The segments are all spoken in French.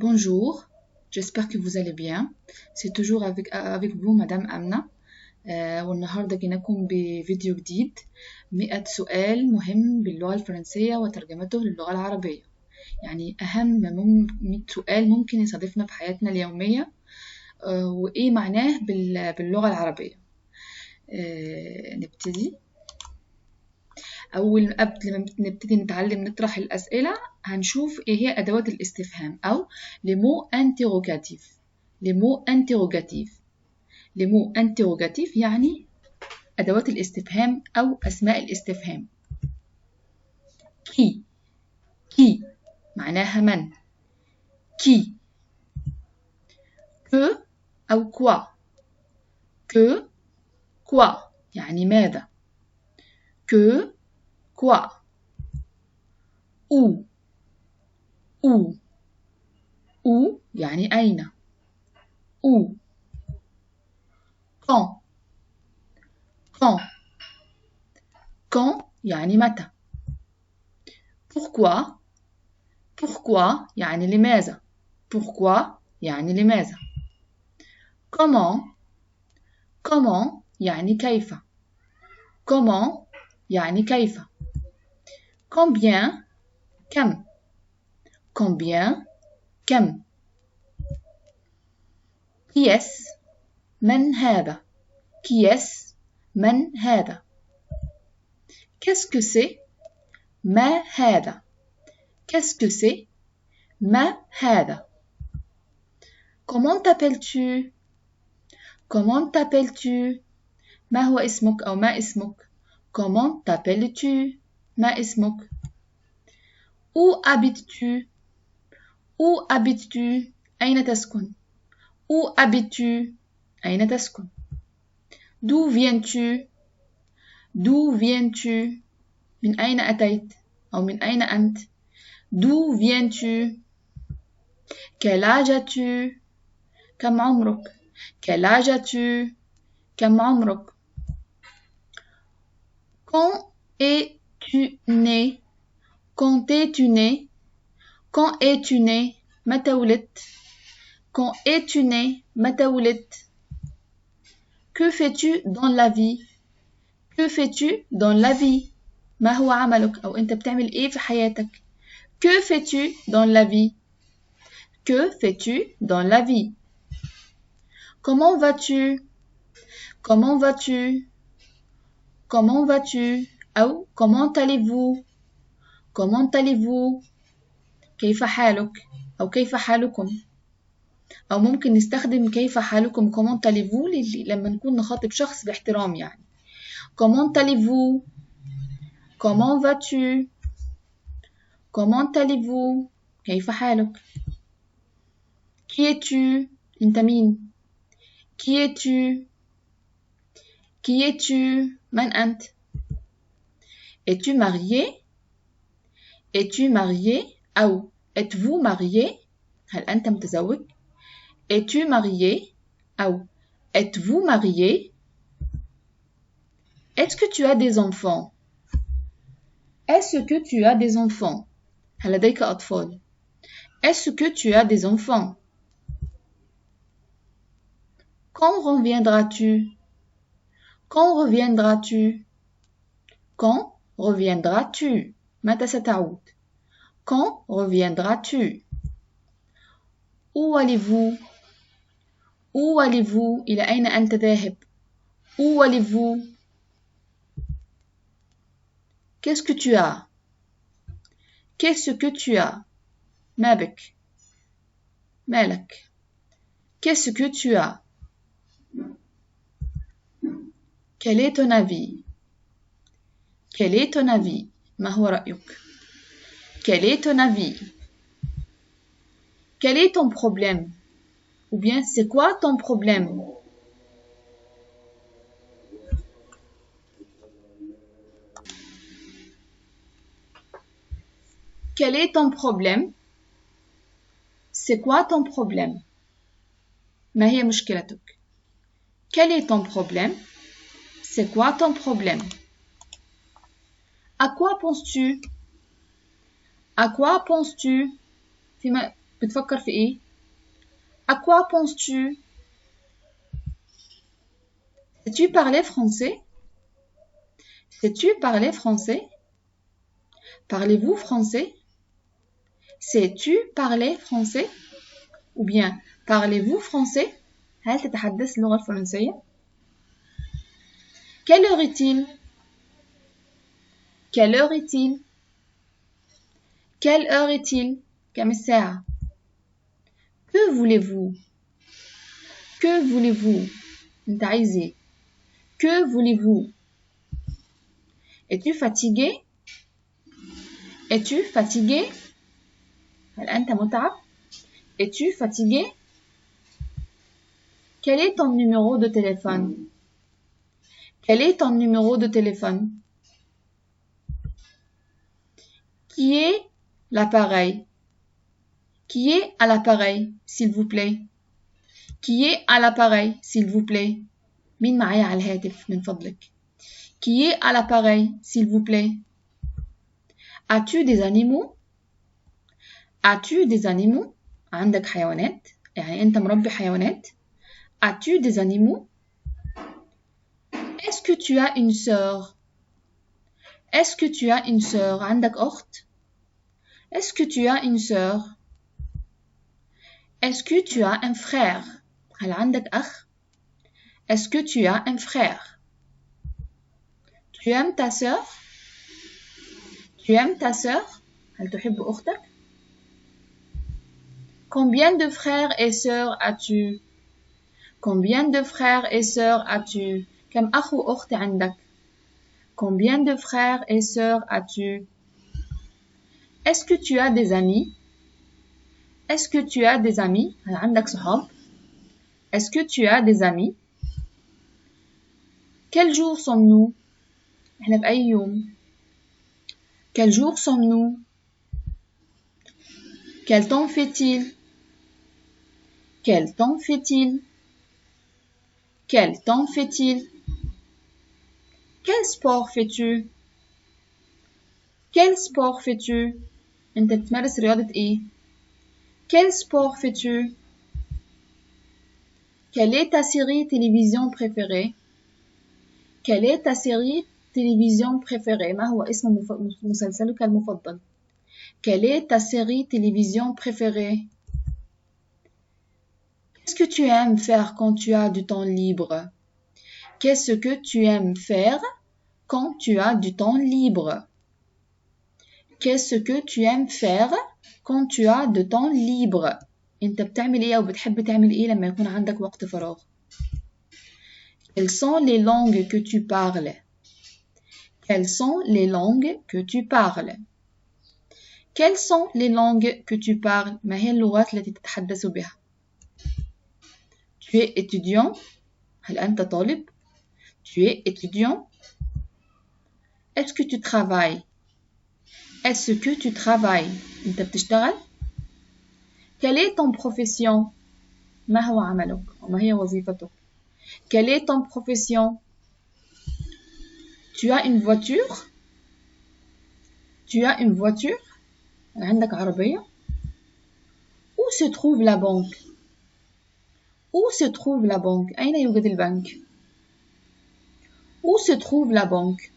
Bonjour, j'espère que vous allez bien. C'est toujours avec vous Madame Amna. والنهاردة جيناكم بفيديو جديد 100 سؤال مهم باللغة الفرنسية وترجمته للغة العربية. يعني أهم 100 سؤال ممكن يصادفنا في حياتنا اليومية وإيه معناه باللغة العربية. نبتدي. قبل ما نبتدي نتعلم نطرح الأسئلة هنشوف إيه هي أدوات الاستفهام أو les mots interrogatifs. les mots interrogatifs. les mots interrogatifs يعني أدوات الاستفهام أو أسماء الاستفهام. qui معناها من. qui. que أو quoi. que quoi يعني ماذا. que quoi. où. où يعني أين. où. quand. quand يعني متى. pourquoi يعني لماذا. pourquoi يعني لماذا. comment يعني كيف. comment يعني كيف. combien كم. كم. qui est من هذا. من هذا. qu'est-ce que c'est ما هذا. qu'est-ce que c'est ما هذا. comment t'appelles-tu ما هو اسمك أو ما اسمك. comment t'appelles-tu ما اسمك. où habites-tu أين تسكن. où habites-tu أين تسكن. d'où viens-tu من أين أتيت أو من أين أنت. d'où viens-tu. quel âge as-tu كم عمرك. quel âge as-tu كم عمرك. quand es-tu né متى ولدت. quand es-tu né متى ولدت. que fais-tu dans la vie ما هو عملك أو أنت بتعمل إيه في حياتك. que fais-tu dans la vie. comment vas-tu أو comment allez-vous كيف حالك أو كيف حالكم. أو ممكن نستخدم كيف حالكم comment allez-vous لما نكون نخاطب شخص باحترام يعني. comment allez-vous comment allez-vous كيف حالك. qui es-tu أنت مين. qui es-tu من أنت. es-tu marié أو êtes-vous marié هل أنت متزوج. es-tu marié أو êtes-vous marié. est-ce que tu as des enfants هل لديك أطفال. est-ce que tu as des enfants. quand reviendras-tu متى ستعود. quand reviendras-tu. où allez-vous إلى أين أنت ذاهب. où allez-vous. qu'est-ce que tu as ما بك مالك. qu'est-ce que tu as. quel est ton avis ما هو رأيك. quel est ton avis. quel est ton problème ou bien c'est quoi ton problème. quel est ton problème. c'est quoi ton problème ما هي مشكلتك. quel est ton problème. c'est quoi ton problème. à quoi penses-tu فيما بتفكر في إيه؟ À quoi penses-tu? Sais-tu parler français? Sais-tu parler français? Parlez-vous français? Sais-tu parler français? Ou bien parlez-vous français? هل تتحدث اللغة الفرنسية؟ Quelle heure est-il? Quelle heure est-il? Quelle heure est-il? كم الساعة؟ Que voulez-vous? Que voulez-vous? أنت عايز إيه؟ Que voulez-vous? Es-tu fatigué? Es-tu fatigué? هل أنت متعب؟ Es-tu fatigué? Quel est ton numéro de téléphone? Quel est ton numéro de téléphone? Qui est l'appareil? Qui est à l'appareil, s'il vous plaît? Qui est à l'appareil, s'il vous plaît? مين معايا على الهاتف من فضلك؟ Qui est à l'appareil, s'il vous plaît? As-tu des animaux? As-tu des animaux? عندك حيوانات؟ يعني أنت مربي حيوانات؟ As-tu des animaux? Est-ce que tu as une sœur? Est-ce que tu as une sœur? عندك أخت؟ Est-ce que tu as une sœur? Est-ce que tu as un frère? هل عندك أخ؟ Est-ce que tu as un frère? Tu aimes ta sœur? Tu aimes ta sœur? هل تحب أختك؟ Combien de frères et sœurs as-tu? Combien de frères et sœurs as-tu? كم أخ وأخت عندك؟ Combien de frères et sœurs as-tu? Est-ce que tu as des amis? Est-ce que tu as des amis? هل عندك صحاب؟ Est-ce que tu as des amis? Quel jour sommes-nous? إحنا بأي يوم؟ Quel jour sommes-nous? Quel temps fait-il? Quel temps fait-il? Quel temps fait-il? Quel sport fais-tu? Quel sport fais-tu? أنت بتمارس رياضة إيه؟ Quel sport fais-tu? Quelle est ta série télévision préférée? Quelle est ta série télévision préférée؟ ما هو اسم مسلسلك المفضل؟ Quelle est ta série télévision préférée? Qu'est-ce que tu aimes faire quand tu as du temps libre? Qu'est-ce que tu aimes faire quand tu as du temps libre? Qu'est-ce que tu aimes faire quand tu as du temps libre? أنت بتعمل إيه أو بتحب تعمل إيه لما يكون عندك وقت فراغ؟ Quelles sont les langues que tu parles? Quelles sont les langues que tu parles? Quelles sont les langues que tu parles? ما هي اللغات التي تتحدث بها؟ Tu es étudiant? هل أنت طالب؟ Tu es étudiant? Est-ce que tu travailles? Est-ce que tu travailles? أنت بتشتغل؟ Quelle est ton profession? ما هو عملك؟ وما هي وظيفتك؟ Quelle est ton profession? Tu as une voiture? Tu as une voiture? عندك عربية؟ Où se trouve la banque? Où se trouve la banque? أين يوجد البنك? Où se trouve la banque?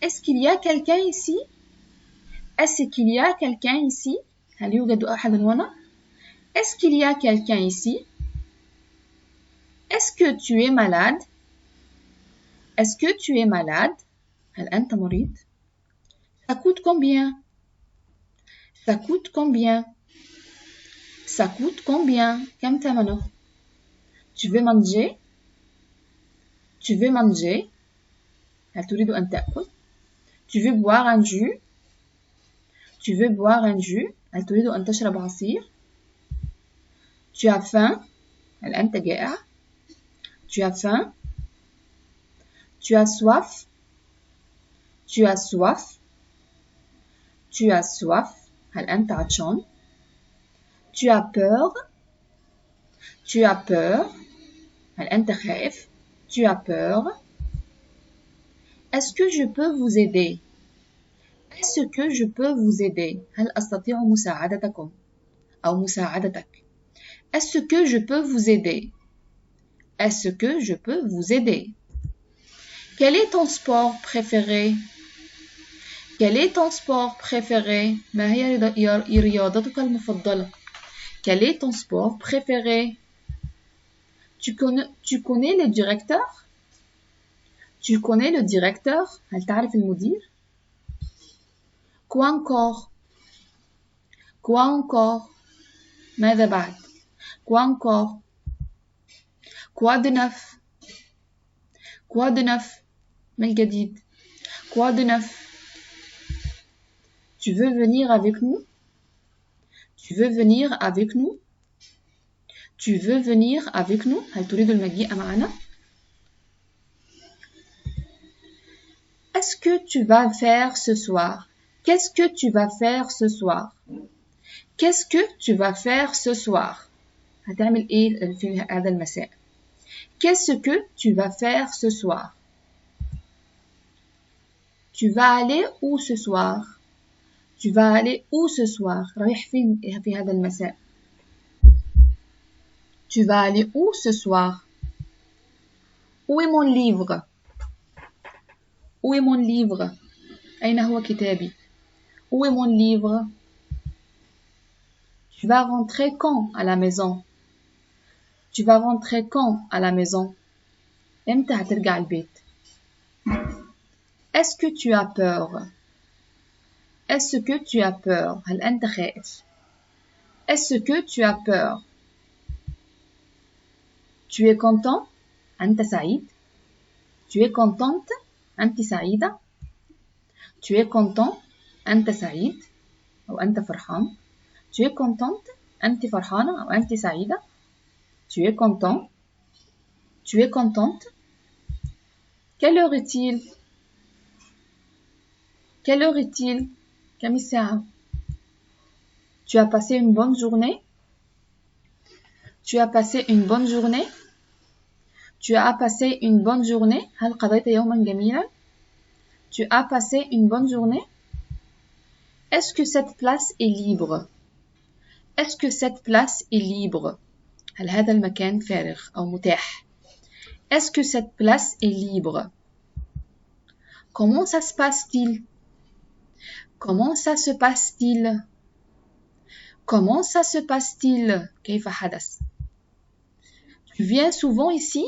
Est-ce qu'il y a quelqu'un ici? Est-ce qu'il y a quelqu'un ici? هل يوجد أحد هنا؟ Est-ce qu'il y a quelqu'un ici? Est-ce que tu es malade? Est-ce que tu es malade? هل أنت مريض؟ Ça coûte combien? Ça coûte combien? Ça coûte combien? كم ثمنه؟ Tu veux manger? Tu veux manger? هل تريد أن تأكل؟ Tu veux boire un jus? Tu veux boire un jus? هل تريد أن تشرب عصير؟ Tu as faim? هل أنت جائع؟ Tu as faim? Tu as soif? Tu as soif? Tu as soif? هل أنت عطشان؟ Tu as peur? Tu as peur? هل أنت خائف؟ Tu as peur? Est-ce que je peux vous aider? Est-ce que je peux vous aider؟ هل أستطيع مساعدتكم أو مساعدتك؟ Est-ce que je peux vous aider? Est-ce que je peux vous aider? Quel est ton sport préféré? Quel est ton sport préféré? ما هي رياضتك المفضلة? Quel est ton sport préféré? Tu connais le directeur? Tu connais le directeur? هل تعرف المدير؟ Quoi encore? Quoi encore? ماذا بعد؟ Quoi encore? Quoi de neuf? Quoi de neuf? ما الجديد؟ Quoi de neuf? Tu veux venir avec nous? Tu veux venir avec nous? Tu veux venir avec nous؟ هل تريد المجيء معنا؟ Est-ce que tu vas faire ce soir? Qu'est-ce que tu vas faire ce soir? Qu'est-ce que tu vas faire ce soir? هتعمل ايه في هذا المساء؟ Qu'est-ce que tu vas faire ce soir? Tu vas aller où ce soir? Tu vas aller où ce soir? رايح فين في هذا المساء؟ Tu vas aller où ce soir? Où est mon livre? Où est mon livre? أين هو كتابي? Où est mon livre? Tu vas rentrer quand à la maison? Tu vas rentrer quand à la maison? إمتى هترجع البيت؟ Est-ce que tu as peur? Est-ce que tu as peur? هل أنت خائف؟ Est-ce que tu as peur? Tu es content? أنت سعيد؟ Tu es contente? أنت سعيدة؟ Tu es content? أنت سعيد؟ أو أنت فرحان؟ Tu es contente? أنت فرحانة أو أنت سعيدة؟ Tu es content? Tu es contente? Quelle heure est-il? Quelle heure est-il? كم الساعة؟ Tu as passé une bonne journée? Tu as passé une bonne journée? Tu as passé une bonne journée? هل قضيت يوما جميلا؟ Tu as passé une bonne journée? Est-ce que cette place est libre? Est-ce que cette place est libre? هل هذا المكان فارغ أو متاح؟ Est-ce que cette place est libre? Comment ça se passe-t-il? Comment ça se passe-t-il? Comment ça se passe-t-il? كيف حدث? Tu viens souvent ici?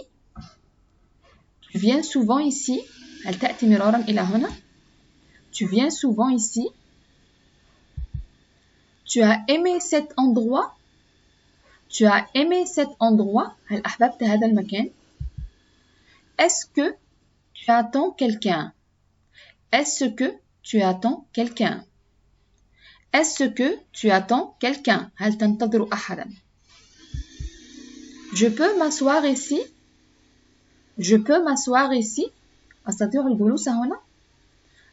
Tu viens souvent ici? هل تأتي مرارا إلى هنا؟ Tu viens souvent ici? Tu as aimé cet endroit? Tu as aimé cet endroit? هل أحببت هذا المكان؟ Est-ce que tu attends quelqu'un? Est-ce que tu attends quelqu'un? Est-ce que tu attends quelqu'un? هل تنتظر أحدا؟ Je peux m'asseoir ici? Je peux m'asseoir ici? أستطيع الجلوس هنا؟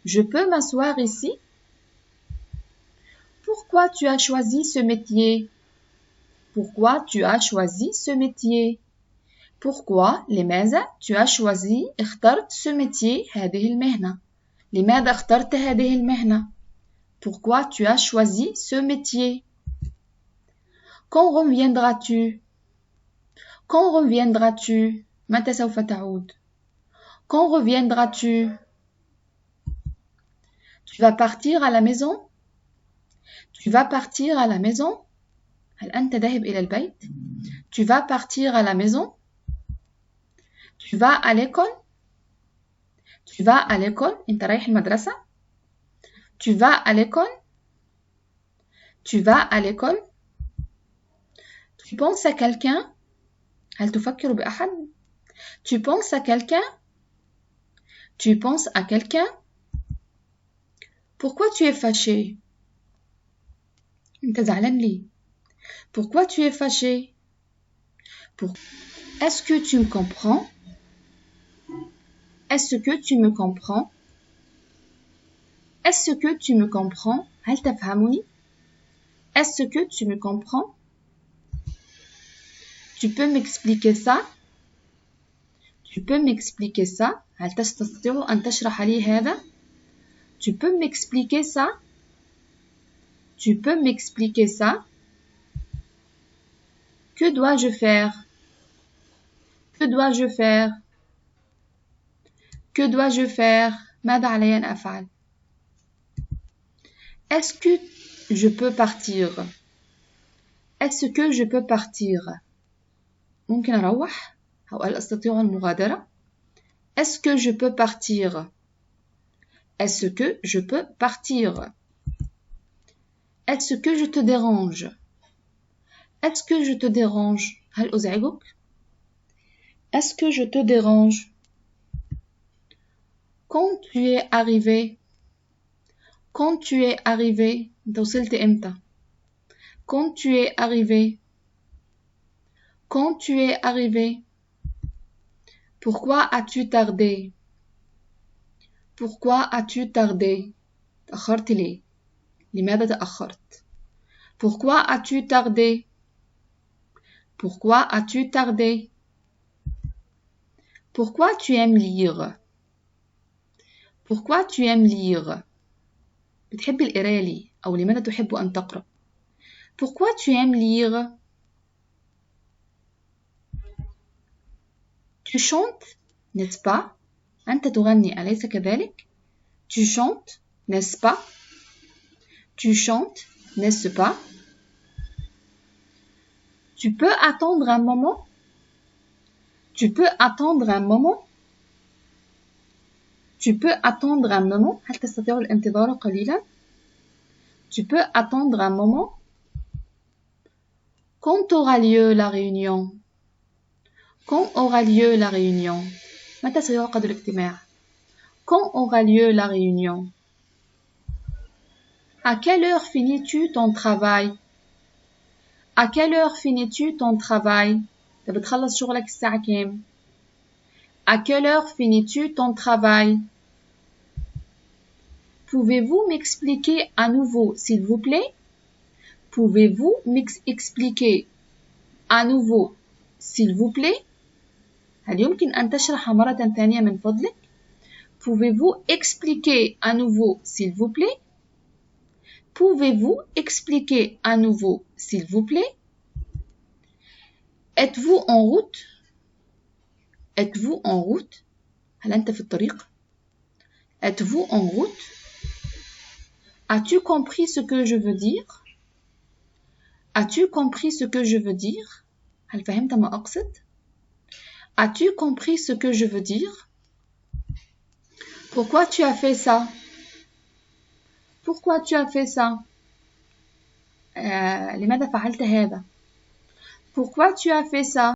Je peux m'asseoir ici? Pourquoi tu as choisi ce métier? Pourquoi tu as choisi ce métier? Pourquoi لماذا tu as choisi اخترت ce métier هذه المهنة؟ لماذا اخترت هذه المهنة؟ Pourquoi tu as choisi ce métier? Quand reviendras-tu? Quand reviendras-tu? متى سوف تعود? Quand reviendras-tu? Tu vas partir à la maison? Tu vas partir à la maison? هل أنت ذاهب إلى البيت؟ Tu vas partir à la maison? Tu vas à l'école? Tu vas à l'école? أنت رايح المدرسة؟ Tu vas à l'école? Tu vas à l'école? Tu penses à quelqu'un? هل تفكر بأحد؟ Tu penses à quelqu'un? Tu penses à quelqu'un? Pourquoi tu es fâché? أنت زعلان ليه؟ Pourquoi tu es fâché? Est-ce que tu me comprends? Est-ce que tu me comprends? Est-ce que tu me comprends? هل تفهمني؟ Est-ce que tu me comprends? Tu peux m'expliquer ça? Tu peux m'expliquer ça? هل تستطيع أن تشرح لي هذا؟ Tu peux m'expliquer ça? Tu peux m'expliquer ça? Que dois-je faire? Que dois-je faire? Que dois-je faire? ماذا علي أن أفعل? Est-ce que je peux partir? Est-ce que je peux partir? ممكن أروح؟ أو هل أستطيع المغادرة؟ Est-ce que je peux partir? Est-ce que je peux partir? Est-ce que je te dérange? Est-ce que je te dérange? هل أزعجك? Est-ce que je te dérange? Quand tu es arrivé? Quand tu es arrivé? أنت وصلت إمتى؟ Quand tu es arrivé? Quand tu es arrivé? Pourquoi as-tu tardé? Pourquoi as-tu tardé? تأخرت ليه؟ لماذا تأخرت؟ Pourquoi as-tu tardé? Pourquoi as-tu tardé? Pourquoi tu aimes lire? Pourquoi tu aimes lire? بتحب القراية ليه؟ أو لماذا تحب أن تقرأ؟ Pourquoi tu aimes lire? Tu chantes, n'est-ce pas? أنت تغني أليس كذلك؟ Tu chantes, n'est-ce pas? Tu chantes, n'est-ce pas? Tu peux attendre un moment? Tu peux attendre un moment? Tu peux attendre un moment? هل تستطيع الانتظار قليلا؟ Tu peux attendre un moment? Quand aura lieu la réunion? Quand aura lieu la réunion? متى سيعقد الاجتماع? Quand aura lieu la réunion? À quelle heure finis-tu ton travail? À quelle heure finis-tu ton travail? أنت بتخلص شغلك الساعة كام؟ À quelle heure finis-tu ton travail? Pouvez-vous m'expliquer à nouveau, s'il vous plaît? Pouvez-vous m'expliquer à nouveau, s'il vous plaît? هل يمكن أن تشرح مرة ثانية من فضلك؟ Pouvez-vous expliquer à nouveau, s'il vous plaît? Pouvez-vous expliquer à nouveau, s'il vous plaît? Êtes-vous en route? Êtes-vous en route? هل أنت في الطريق؟ Êtes-vous en route? As-tu compris ce que je veux dire? As-tu compris ce que je veux dire? هل فهمت ما أقصد؟ As-tu compris ce que je veux dire? Pourquoi tu as fait ça? Pourquoi tu as fait ça? لماذا فعلت هذا? Pourquoi tu as fait ça?